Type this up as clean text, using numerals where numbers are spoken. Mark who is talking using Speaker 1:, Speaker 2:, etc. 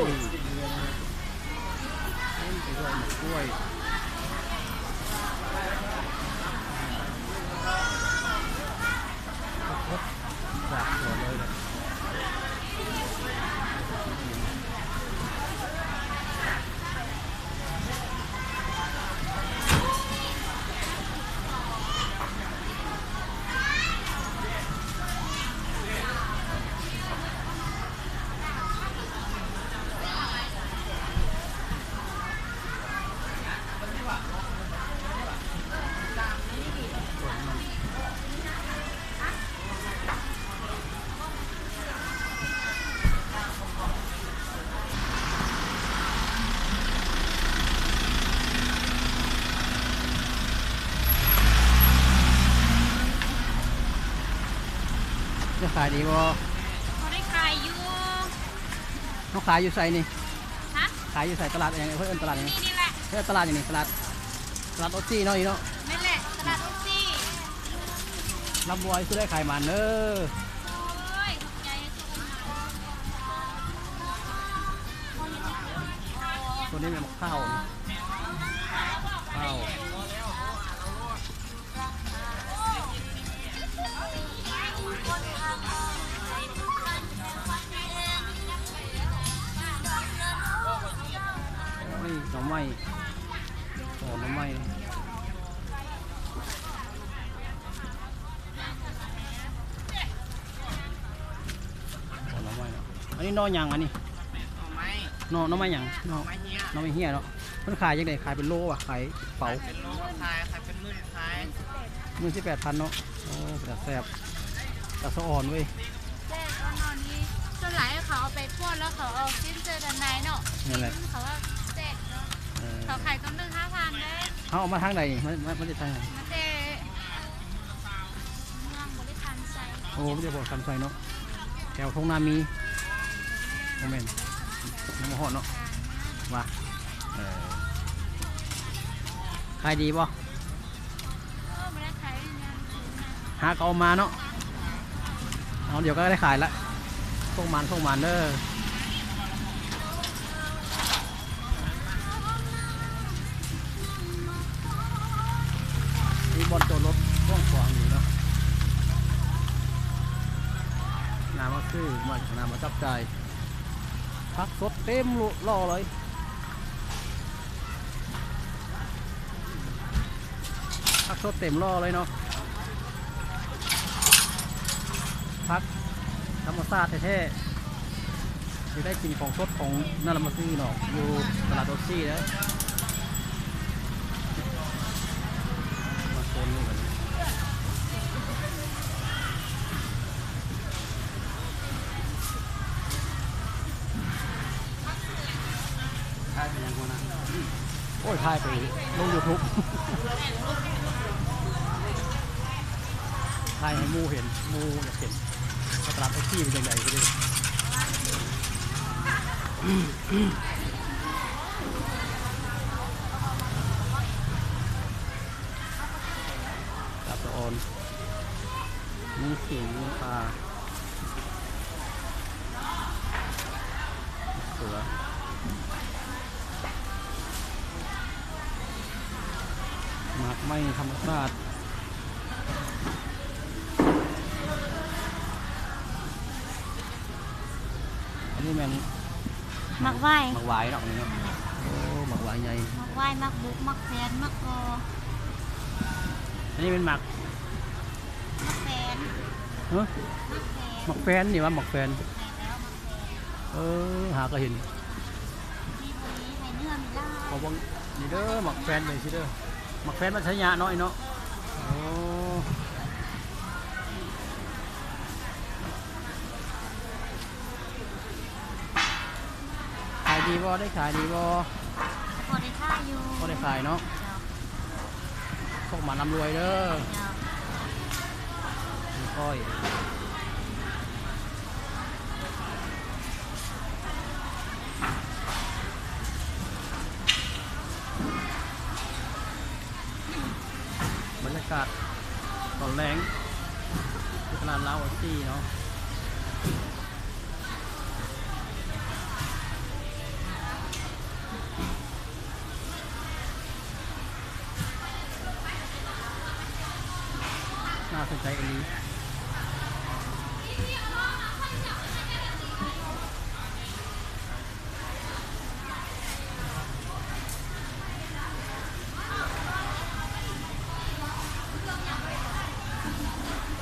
Speaker 1: ไปด้วยหมกกล้วยจากสวนเลยนะจะขายดีบ่
Speaker 2: เขาได้ขายอยู่
Speaker 1: เขาขายอยู่ใส่นี่
Speaker 2: ฮะ
Speaker 1: ขายอยู่ใส่ตลาดอย่างเพื่อนตลาดอย่าง
Speaker 2: นี่แหละ
Speaker 1: เพื่อนตลาดอย่างนี้ตลาดโอซี่เนาะอีเนาะ
Speaker 2: นั่นแหละตลาดอุซี่
Speaker 1: ลำบัวซื้อได้ขายมันเด้อ
Speaker 2: โอ้ยใจ
Speaker 1: ตัวนี้เป็นมะข้าวข้าวหน่อไม้หน่อไม้อันนี้นอหยังอันนี้นอไม้หยังนอไม้เหี้ยเนาะมันขายยังไงขายเป็นโลอ่ะขายเป๋า
Speaker 3: เป็นโลขายเป็นมื้อขาย
Speaker 1: 18,000เนาะโอ้แต่แซ่บแต่สะอ่อนเว้ย
Speaker 2: แรกก็นอนนี้ส่วนหลายเขาเอาไปพวดแล้วเขาเอาชิ้นเจอด้านในเนาะ
Speaker 1: นี่แหละ
Speaker 2: เขาว่าเจ็ดเนาะเขาขายกำลัง5,000ได้
Speaker 1: เขาเอามาทางไหนมันจะทางไหน
Speaker 2: มันเจเมืองบริการใส่
Speaker 1: โอ้ไม่ได้บอกคำใส่เนาะแถวทงนามีโมเมนต์น้ำมันหอดเนาะว่าขายดีป่ะ
Speaker 2: ไม่ได้ขายยัง
Speaker 1: หาเอามาเนาะเอาเดี๋ยวก็ได้ขายละส่งมันเด้อมีบอลโจรรถกว้างขวางอยู่เนาะน้ำมาซื้อน้ำมาจับใจพักสดเต็มรอเลยพักสดเต็มรอเลยเนาะพักธรรมชาติแท้ๆจะได้กินของสดของนารามาซื้อเนาะอยู่ตลาดโอซี่นะมาโซนนี่กันโอ้ยถ่ายไปลง YouTube ถ่ายให้มูเห็นมูอยากเห็นตลาดแท็กซี่เป็นยังไงก็ได้ตลาดตะออนมีเสียงมีปลาเสือหมากไม้ธรรมชาติอันนี้มัน
Speaker 2: มักไหว
Speaker 1: หรอกนี่เนาะโอ้หมักไหวใหญ่
Speaker 2: มักไหวมักบุกมักแฟนมักกอ
Speaker 1: อันนี้เป็นหมัก
Speaker 2: แฟน
Speaker 1: หมักแฟนนี่ว่าหมักแฟนหาก็เห็นเขาบอกนี่เด้อหมักแฟนเลยสิเด้อหมักแฟนมันใช้ยาน้อยเนาะโอ้ขายดีบ่ได้ขายดีบ่
Speaker 2: พอได้ขายอยู่
Speaker 1: พอได้ขายเนาะพวกหมาลำรวยเด้อค่อยบรรยากาศตอนแรงที่ตลาดลาวซี่เนาะ น่าสนใจอันนี้